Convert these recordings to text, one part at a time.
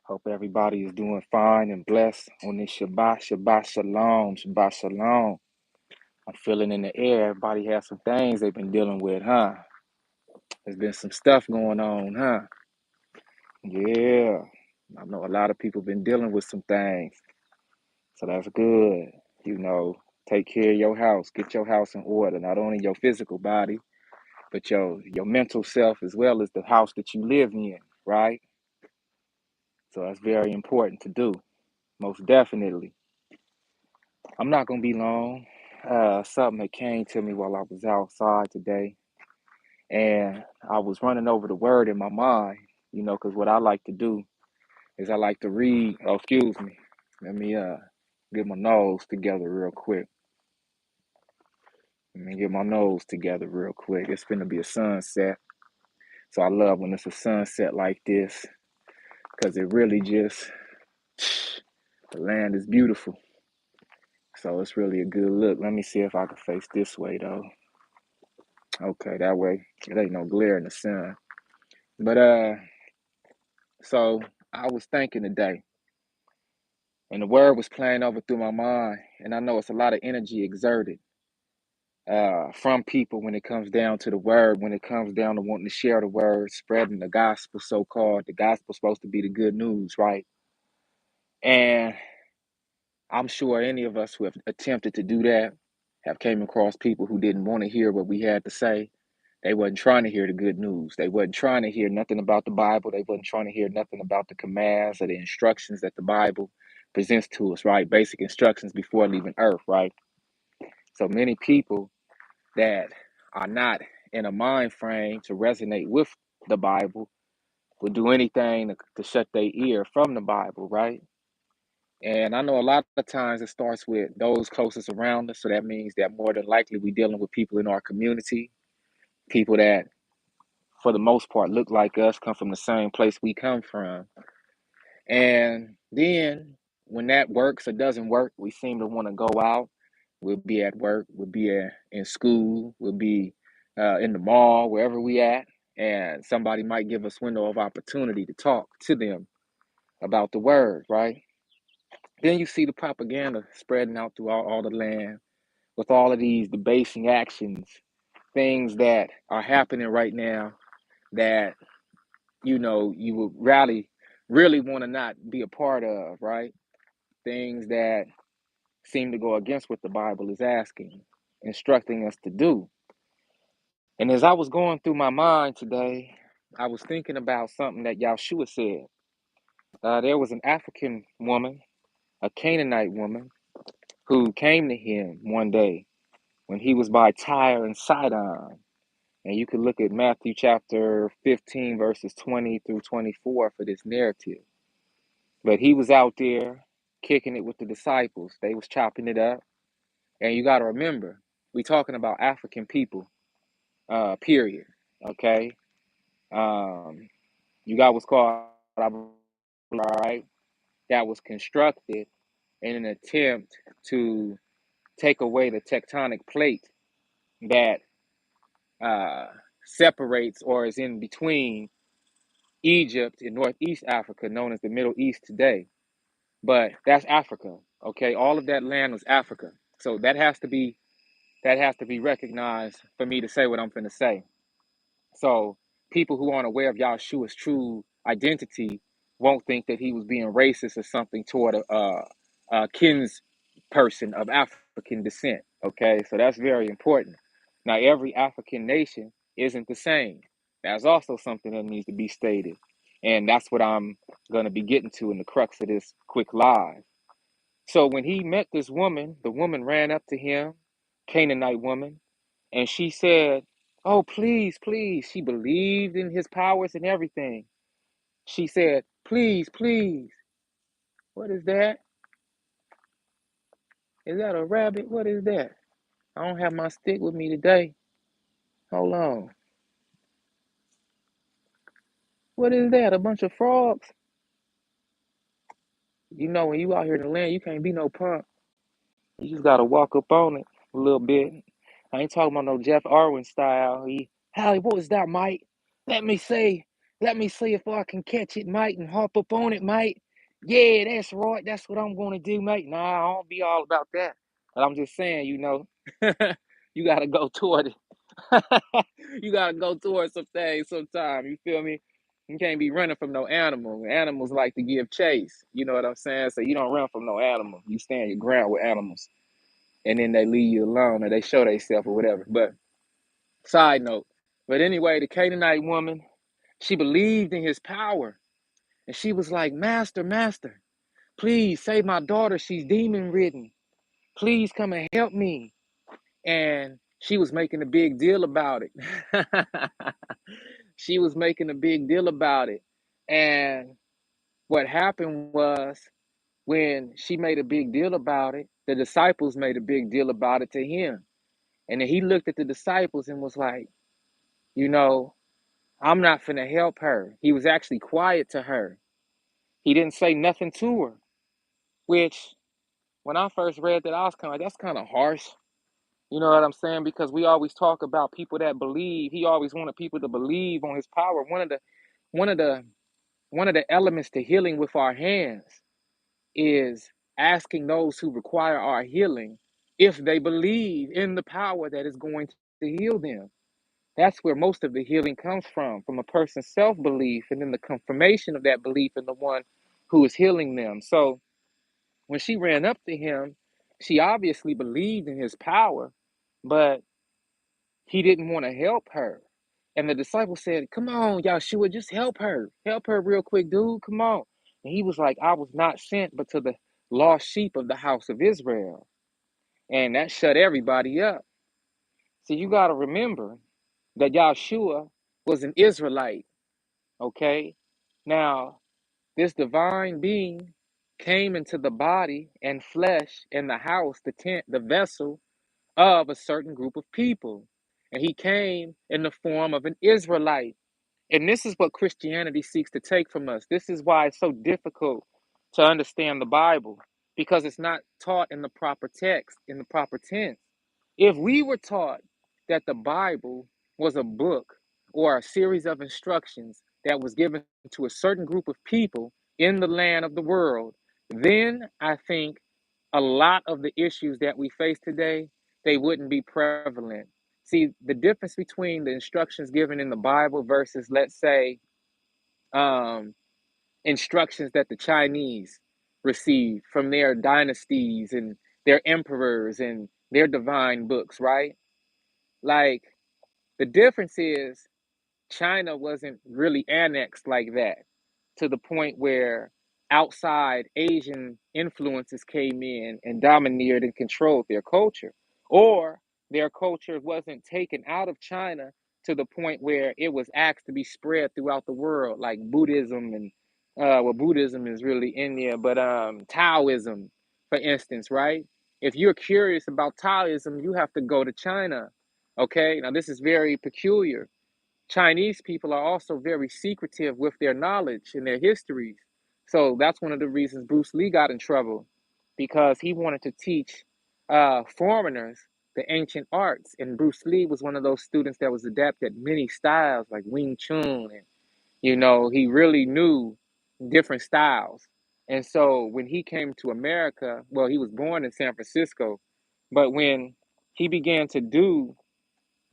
Hope everybody is doing fine and blessed on this Shabbat. Shabbat Shalom. Shabbat Shalom. I'm feeling in the air. Everybody has some things they've been dealing with, huh? There's been some stuff going on, huh? Yeah. I know a lot of people been dealing with some things. So that's good. Take care of your house. Get your house in order. Not only your physical body, but your mental self as well as the house that you live in, right? So that's very important to do. Most definitely. I'm not gonna be long. Something that came to me while I was outside today, and I was running over the word in my mind, because what I like to do is I like to read. Oh, excuse me. Let me get my nose together real quick. It's gonna be a sunset, so I love when it's a sunset like this, because it really just the land is beautiful. So it's really a good look. Let me see if I can face this way though. Okay, that way it ain't no glare in the sun. But so I was thinking today, and the word was playing over through my mind, and I know it's a lot of energy exerted from people when it comes down to the word, when it comes down to wanting to share the word, spreading the gospel, so-called. The gospel's supposed to be the good news, right? And I'm sure any of us who have attempted to do that have came across people who didn't want to hear what we had to say. They wasn't trying to hear the good news. They wasn't trying to hear nothing about the Bible. They wasn't trying to hear nothing about the commands or the instructions that the Bible presents to us, right? Basic instructions before leaving earth, right? So many people that are not in a mind frame to resonate with the Bible would do anything to shut their ear from the Bible, right? And I know a lot of times it starts with those closest around us. So that means that more than likely we're dealing with people in our community, people that for the most part look like us, come from the same place we come from. And then when that works or doesn't work, we seem to want to go out. We'll be at work, in school, we'll be in the mall, wherever we at. And somebody might give us window of opportunity to talk to them about the word, right? Then you see the propaganda spreading out through all the land with all of these debasing actions, things that are happening right now that you would really want to not be a part of, right? Things that seem to go against what the Bible is asking, instructing us to do. And as I was going through my mind today, I was thinking about something that Yahshua said. There was an African woman, a Canaanite woman, who came to him one day when he was by Tyre and Sidon. And you could look at Matthew chapter 15, verses 20 through 24 for this narrative. But he was out there kicking it with the disciples. They was chopping it up. And you got to remember, we talking about African people, period. Okay? You got what's called, right? That was constructed in an attempt to take away the tectonic plate that separates or is in between Egypt and Northeast Africa, known as the Middle East today. But that's Africa, okay? All of that land was Africa. So that has to be recognized for me to say what I'm finna say. So people who aren't aware of Yahshua's true identity won't think that he was being racist or something toward a kins person of African descent, okay? So that's very important. Now, every African nation isn't the same. That's also something that needs to be stated. And that's what I'm going to be getting to in the crux of this quick live. So when he met this woman, the woman ran up to him, Canaanite woman, and she said, "Oh, please, please." She believed in his powers and everything. She said, "Please, please." What is that? Is that a rabbit? What is that? I don't have my stick with me today. Hold on. What is that? A bunch of frogs? When you out here in the land, you can't be no punk. You just gotta walk up on it a little bit. I ain't talking about no Jeff Irwin style. Hallie, what was that, Mike? Let me see. Let me see if I can catch it, mate, and hop up on it, mate. Yeah, that's right. That's what I'm going to do, mate. Nah, I don't be all about that. But I'm just saying, you got to go toward it. You got to go towards some things sometime. You feel me? You can't be running from no animal. Animals like to give chase. You know what I'm saying? So you don't run from no animal. You stand your ground with animals. And then they leave you alone or they show themselves or whatever. But side note. But anyway, the Canaanite woman, she believed in his power. And she was like, Master, Master, please save my daughter. She's demon ridden. Please come and help me. And she was making a big deal about it. She was making a big deal about it. And what happened was when she made a big deal about it, the disciples made a big deal about it to him. And then he looked at the disciples and was like, you know, I'm not finna help her. He was actually quiet to her. He didn't say nothing to her, which when I first read that, I was kind of like, that's kind of harsh. You know what I'm saying? Because we always talk about people that believe. He always wanted people to believe on his power. One of the one of the elements to healing with our hands is asking those who require our healing if they believe in the power that is going to heal them. That's where most of the healing comes from a person's self-belief and then the confirmation of that belief in the one who is healing them. So when she ran up to him, she obviously believed in his power, but he didn't want to help her. And the disciple said, come on, Yahshua, just help her. Help her real quick, dude. Come on. And he was like, I was not sent but to the lost sheep of the house of Israel. And that shut everybody up. So you got to remember that Yahshua was an Israelite, okay? Now, this divine being came into the body and flesh in the house, the tent, the vessel of a certain group of people. And he came in the form of an Israelite. And this is what Christianity seeks to take from us. This is why it's so difficult to understand the Bible, because it's not taught in the proper text, in the proper tense. If we were taught that the Bible was a book or a series of instructions that was given to a certain group of people in the land of the world, then I think a lot of the issues that we face today, they wouldn't be prevalent. See, the difference between the instructions given in the Bible versus, let's say, um, instructions that the Chinese received from their dynasties and their emperors and their divine books, right? Like, the difference is China wasn't really annexed like that to the point where outside Asian influences came in and domineered and controlled their culture, or their culture wasn't taken out of China to the point where it was asked to be spread throughout the world, like Buddhism and well, Buddhism is really India, but Taoism, for instance, right? If you're curious about Taoism, you have to go to China. Okay, now this is very peculiar. Chinese people are also very secretive with their knowledge and their histories. So that's one of the reasons Bruce Lee got in trouble, because he wanted to teach foreigners the ancient arts. And Bruce Lee was one of those students that was adept at many styles like Wing Chun. And, he really knew different styles. And so when he came to America, well, he was born in San Francisco, but when he began to do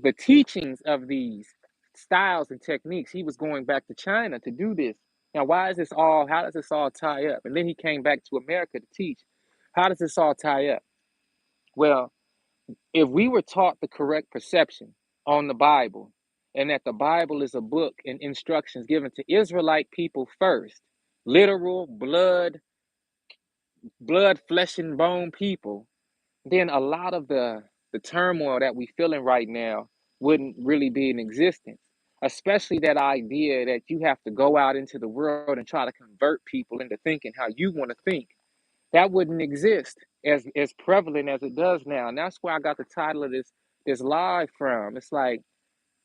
the teachings of these styles and techniques, he was going back to China to do this. Now, how does this all tie up? And then he came back to America to teach. How does this all tie up? Well, if we were taught the correct perception on the Bible, and that the Bible is a book and instructions given to Israelite people first, literal blood, flesh and bone people, then a lot of the turmoil that we feeling right now wouldn't really be in existence. Especially that idea that you have to go out into the world and try to convert people into thinking how you want to think. That wouldn't exist as prevalent as it does now. And that's where I got the title of this live from. It's like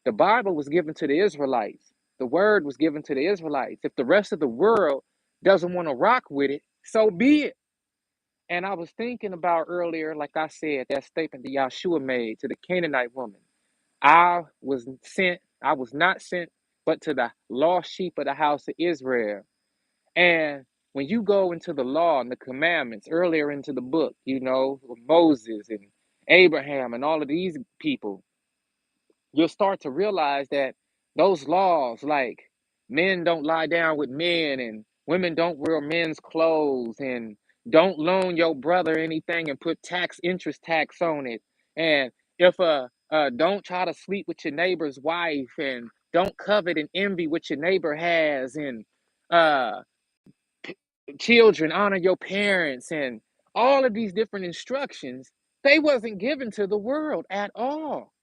the Bible was given to the Israelites. The word was given to the Israelites. If the rest of the world doesn't want to rock with it, so be it. And I was thinking about earlier, like I said, that statement that Yahshua made to the Canaanite woman. I was not sent, but to the lost sheep of the house of Israel. And when you go into the law and the commandments earlier into the book, Moses and Abraham and all of these people, you'll start to realize that those laws, like men don't lie down with men and women don't wear men's clothes and don't loan your brother anything and put interest tax on it. And if don't try to sleep with your neighbor's wife and don't covet and envy what your neighbor has and uh children honor your parents and all of these different instructions, they wasn't given to the world at all.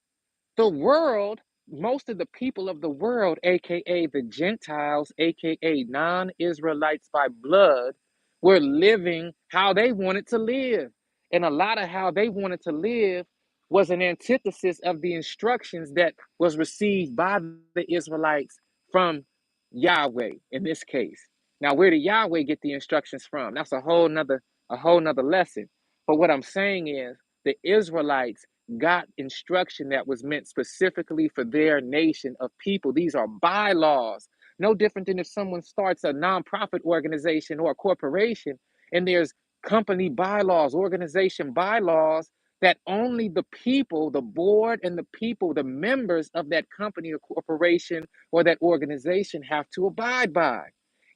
The world, most of the people of the world, aka the Gentiles, aka non-Israelites by blood, were living how they wanted to live. And a lot of how they wanted to live was an antithesis of the instructions that was received by the Israelites from Yahweh in this case. Now, where did Yahweh get the instructions from? That's a whole nother lesson. But what I'm saying is the Israelites got instruction that was meant specifically for their nation of people. These are bylaws, no different than if someone starts a nonprofit organization or a corporation and there's company bylaws, organization bylaws that only the people, the board and the people, the members of that company or corporation or that organization have to abide by.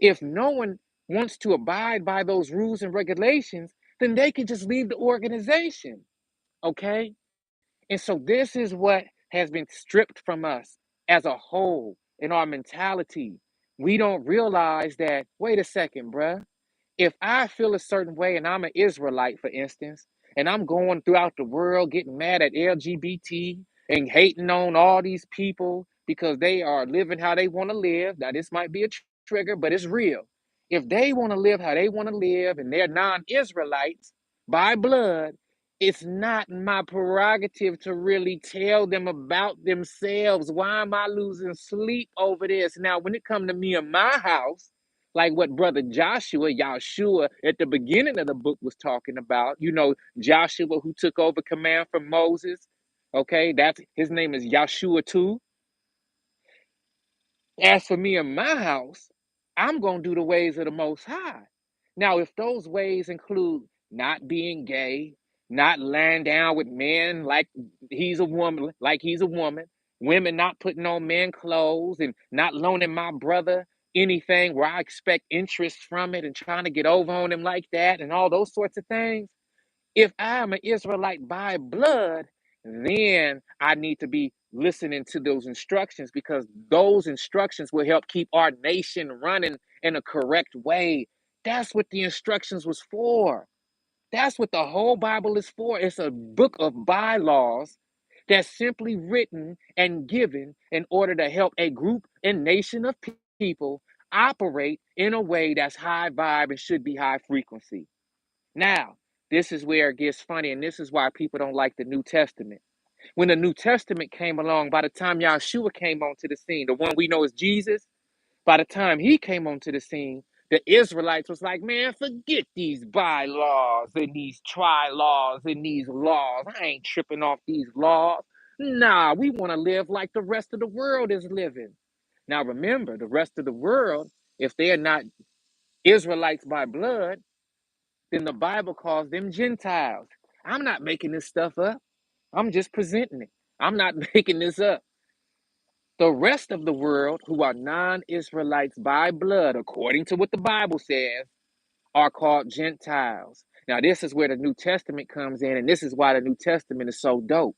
If no one wants to abide by those rules and regulations, then they can just leave the organization. Okay? And so this is what has been stripped from us as a whole in our mentality. We don't realize that, wait a second, bruh. If I feel a certain way and I'm an Israelite, for instance, and I'm going throughout the world getting mad at LGBT and hating on all these people because they are living how they want to live. Now, this might be a trigger, but it's real. If they want to live how they want to live and they're non Israelites by blood, it's not my prerogative to really tell them about themselves. Why am I losing sleep over this? Now, when it comes to me and my house, like what brother Yahshua, at the beginning of the book was talking about, Joshua who took over command from Moses. Okay, that's his name is Yahshua too. As for me and my house, I'm going to do the ways of the Most High. Now, if those ways include not being gay, not laying down with men like he's a woman, women not putting on men clothes, and not loaning my brother anything where I expect interest from it and trying to get over on him like that and all those sorts of things, if I'm an Israelite by blood, then I need to be listening to those instructions because those instructions will help keep our nation running in a correct way. That's what the instructions was for. That's what the whole Bible is for. It's a book of bylaws that's simply written and given in order to help a group and nation of people operate in a way that's high vibe and should be high frequency. Now, this is where it gets funny, and this is why people don't like the New Testament. When the New Testament came along, by the time Yahshua came onto the scene, the one we know as Jesus, by the time he came onto the scene, the Israelites was like, man, forget these bylaws and these tri-laws and these laws. I ain't tripping off these laws. Nah, we want to live like the rest of the world is living. Now remember, the rest of the world, if they are not Israelites by blood, then the Bible calls them gentiles. I'm not making this stuff up. I'm just presenting it. I'm not making this up. The rest of the world who are non-Israelites by blood, according to what the Bible says, are called gentiles. Now, this is where the New Testament comes in, and this is why the New Testament is so dope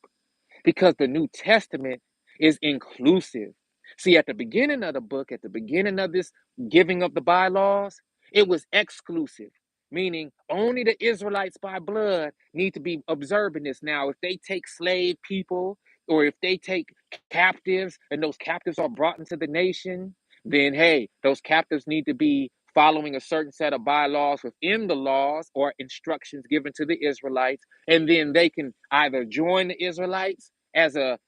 because the New Testament is inclusive. See, at the beginning of the book, at the beginning of this giving of the bylaws, it was exclusive, meaning only the Israelites by blood need to be observing this. Now, if they take slave people or if they take captives and those captives are brought into the nation, then hey, those captives need to be following a certain set of bylaws within the laws or instructions given to the Israelites. And then they can either join the Israelites as a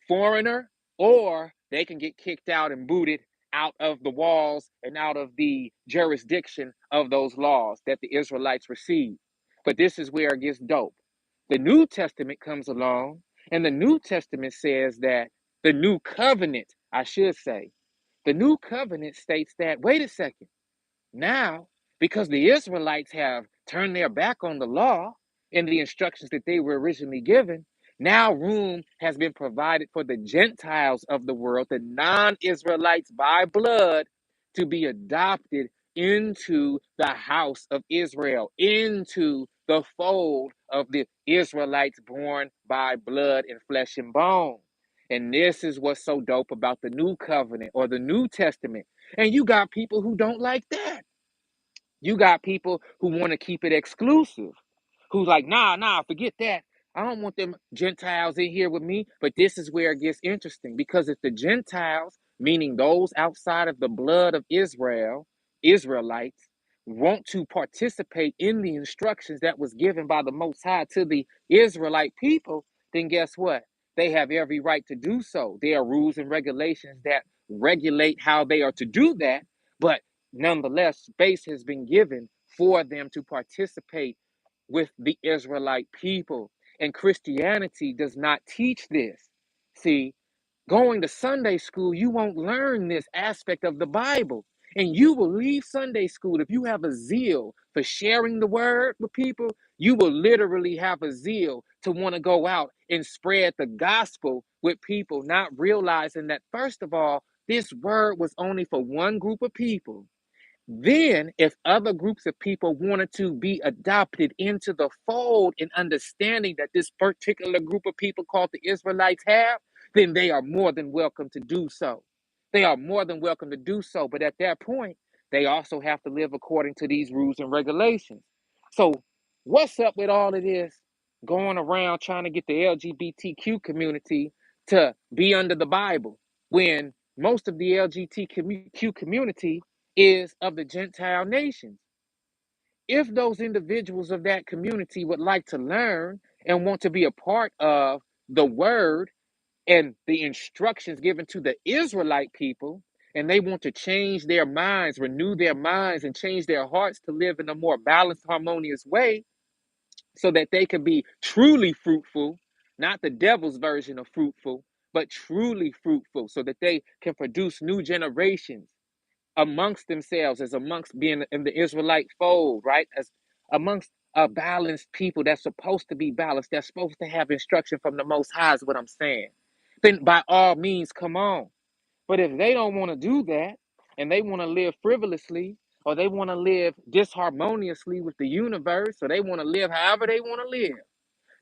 foreigner, or they can get kicked out and booted out of the walls and out of the jurisdiction of those laws that the Israelites received. But this is where it gets dope. The New Testament comes along, and the New Testament says that the new covenant, I should say, The new covenant states that, wait a second, now, because the Israelites have turned their back on the law and the instructions that they were originally given, now room has been provided for the Gentiles of the world, the non Israelites by blood, to be adopted into the house of Israel, into the fold of the Israelites born by blood and flesh and bone. And this is what's so dope about the new covenant or the New Testament. And you got people who don't like that. You got people who want to keep it exclusive, who's like, nah, forget that. I don't want them Gentiles in here with me. But this is where it gets interesting, because if the Gentiles, meaning those outside of the blood of Israel, Israelites, want to participate in the instructions that was given by the Most High to the Israelite people, then guess what? They have every right to do so. There are rules and regulations that regulate how they are to do that. But nonetheless, space has been given for them to participate with the Israelite people. And Christianity does not teach this. See, going to Sunday school, you won't learn this aspect of the Bible. And you will leave Sunday school if you have a zeal for sharing the word with people. You will literally have a zeal to want to go out and spread the gospel with people, not realizing that, first of all, this word was only for one group of people. Then, if other groups of people wanted to be adopted into the fold and understanding that this particular group of people called the Israelites have, then they are more than welcome to do so. They are more than welcome to do so. But at that point, they also have to live according to these rules and regulations. So, what's up with all of this going around trying to get the LGBTQ community to be under the Bible when most of the LGBTQ community is of the Gentile nations? If those individuals of that community would like to learn and want to be a part of the word and the instructions given to the Israelite people, and they want to change their minds, renew their minds, and change their hearts to live in a more balanced, harmonious way so that they can be truly fruitful, not the devil's version of fruitful, but truly fruitful, so that they can produce new generations amongst themselves, as amongst being in the Israelite fold, right? As amongst a balanced people that's supposed to be balanced, that's supposed to have instruction from the Most High, is what I'm saying. Then by all means, come on. But if they don't want to do that and they want to live frivolously, or they want to live disharmoniously with the universe, or they want to live however they want to live,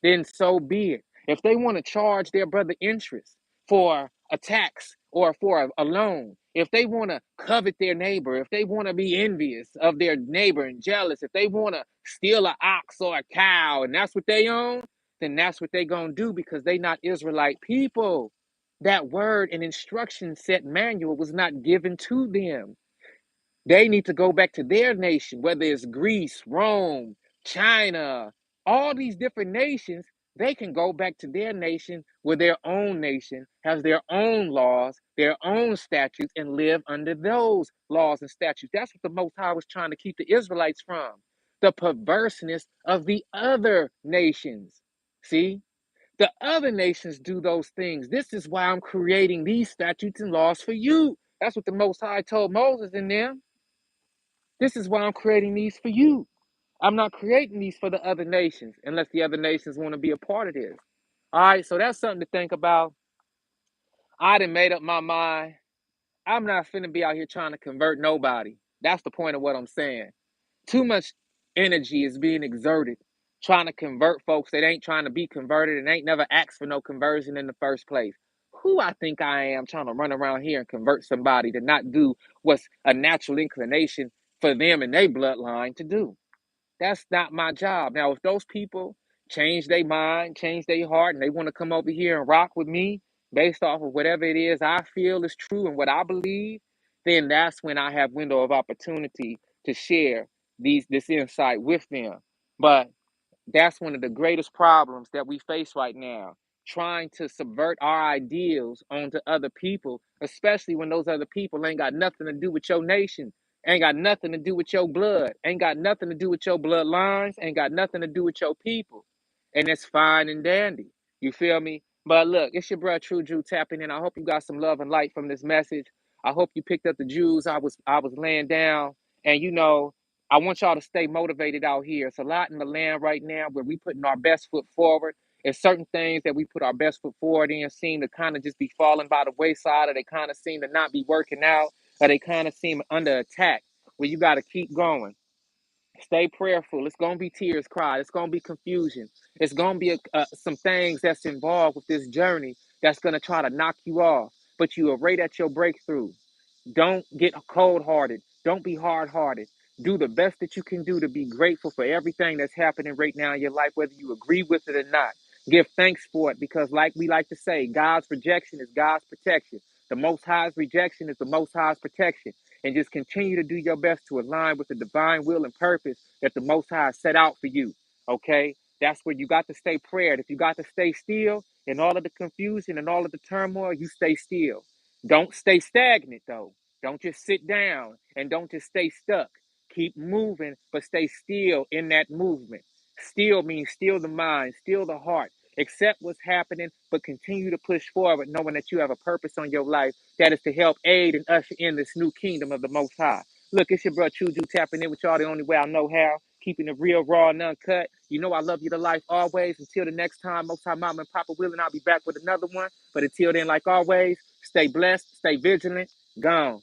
then so be it. If they want to charge their brother interest for a tax or for a loan, if they want to covet their neighbor, if they want to be envious of their neighbor and jealous, if they want to steal an ox or a cow and that's what they own, then that's what they going to do, because they not Israelite people. That word and instruction set manual was not given to them. They need to go back to their nation, whether it's Greece, Rome, China, all these different nations. They can go back to their nation where their own nation has their own laws, their own statutes, and live under those laws and statutes. That's what the Most High was trying to keep the Israelites from, the perverseness of the other nations. See? The other nations do those things. This is why I'm creating these statutes and laws for you. That's what the Most High told Moses and them. This is why I'm creating these for you. I'm not creating these for the other nations unless the other nations want to be a part of this. All right, so that's something to think about. I done made up my mind. I'm not finna be out here trying to convert nobody. That's the point of what I'm saying. Too much energy is being exerted trying to convert folks that ain't trying to be converted and ain't never asked for no conversion in the first place. Who I think I am trying to run around here and convert somebody to not do what's a natural inclination for them and their bloodline to do? That's not my job. Now, if those people change their mind, change their heart, and they want to come over here and rock with me based off of whatever it is I feel is true and what I believe, then that's when I have window of opportunity to share this insight with them. But that's one of the greatest problems that we face right now, trying to subvert our ideals onto other people, especially when those other people ain't got nothing to do with your nation, ain't got nothing to do with your blood, ain't got nothing to do with your bloodlines, ain't got nothing to do with your people. And it's fine and dandy. You feel me? But look, it's your bro True Drew tapping in. I hope you got some love and light from this message. I hope you picked up the Jews. I was laying down, and I want y'all to stay motivated out here. It's a lot in the land right now where we putting our best foot forward. There's certain things that we put our best foot forward in seem to kind of just be falling by the wayside, or they kind of seem to not be working out, or they kind of seem under attack. Where you got to keep going. Stay prayerful. It's going to be tears cried. It's going to be confusion. It's going to be some things that's involved with this journey that's going to try to knock you off. But you are right at your breakthrough. Don't get cold hearted. Don't be hard hearted. Do the best that you can do to be grateful for everything that's happening right now in your life, whether you agree with it or not. Give thanks for it because, like we like to say, God's rejection is God's protection. The Most High's rejection is the Most High's protection. And just continue to do your best to align with the divine will and purpose that the Most High set out for you. Okay? That's where you got to stay prayed. If you got to stay still in all of the confusion and all of the turmoil, you stay still. Don't stay stagnant, though. Don't just sit down and don't just stay stuck. Keep moving, but stay still in that movement. Still means still the mind, still the heart. Accept what's happening, but continue to push forward, knowing that you have a purpose on your life that is to help aid and usher in this new kingdom of the Most High. Look, it's your brother Chuju tapping in with y'all the only way I know how, keeping it real, raw, and uncut. You know I love you to life always. Until the next time, Most High Mama and Papa willing, I'll be back with another one. But until then, like always, stay blessed, stay vigilant, gone.